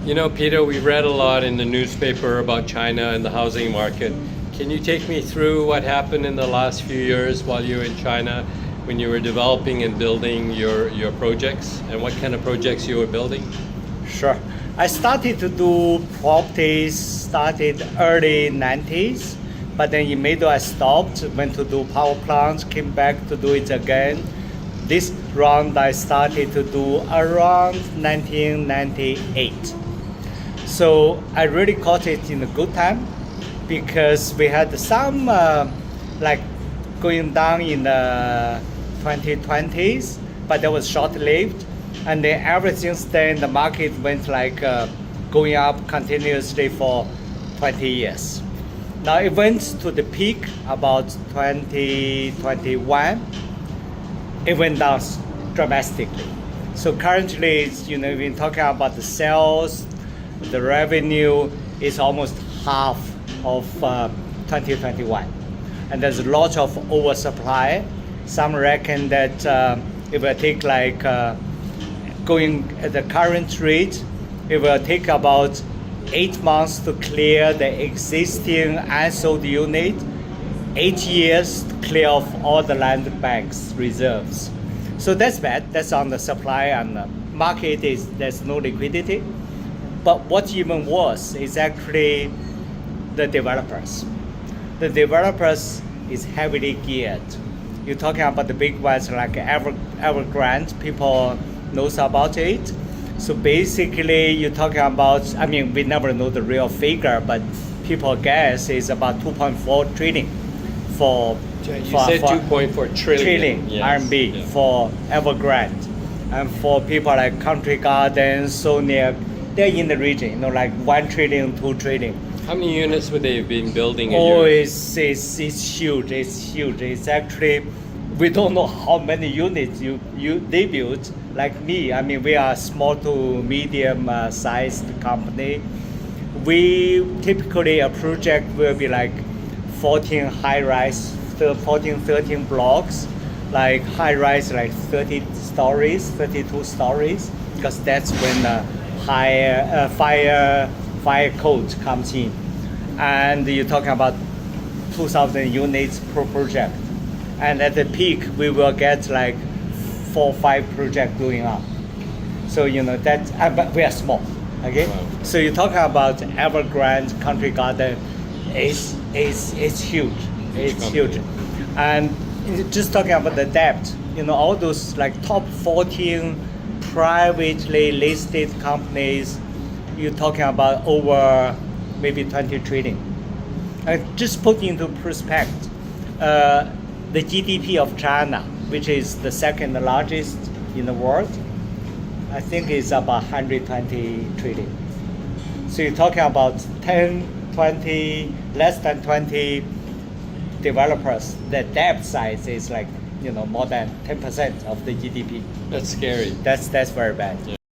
You know, Peter, we read a lot in the newspaper about China and the housing market. Can you take me through what happened in the last few years while you were in China when you were developing and building your projects and what kind of projects you were building? Sure. I started to do properties, started early 90s, but then in middle I stopped, went to do power plants, came back to do it again. This round I started to do around 1998. So I really caught it in a good time because we had some like going down in the 2020s, but that was short-lived. And then ever since then, the market went like going up continuously for 20 years. Now it went to the peak about 2021. It went down dramatically. So currently, you know, we're talking about the sales, the revenue is almost half of 2021. And there's a lot of oversupply. Some reckon that it will take like going at the current rate, it will take about 8 months to clear the existing unsold unit, 8 years to clear off all the land banks reserves. So that's bad. That's on the supply, and the market is there's no liquidity. But what's even worse is actually the developers. The developers is heavily geared. You're talking about the big ones like Evergrande, people knows about it. So basically you're talking about, I mean, we never know the real figure, but people guess is about 2.4 trillion for You said 2.4 trillion yes, RMB yeah. for Evergrande. And for people like Country Garden, Sonia, they're in the region, you know, like 1 trillion, 2 trillion. How many units would they have been building a Oh, year? it's huge. It's huge. It's actually, we don't know how many units they built. Like me, I mean, we are a small to medium sized company. We typically, a project will be like 14 high-rise, 14, 13 blocks, like high-rise, like 30 stories, 32 stories, because that's when the higher fire code comes in. And you're talking about 2,000 units per project. And at the peak, we will get like 4 or 5 projects going on. So, you know, that, but we are small, okay? Wow. So you're talking about Evergrande, Country Garden, it's huge, it's huge. And just talking about the debt, you know, all those like top 14 privately listed companies, you're talking about over maybe 20 trillion. Just put into perspective, the GDP of China, which is the second largest in the world, I think is about 120 trillion. So you're talking about 10, 20, less than 20 developers. The debt size is like, you know, more than 10% of the GDP. That's scary. That's very bad. Yeah.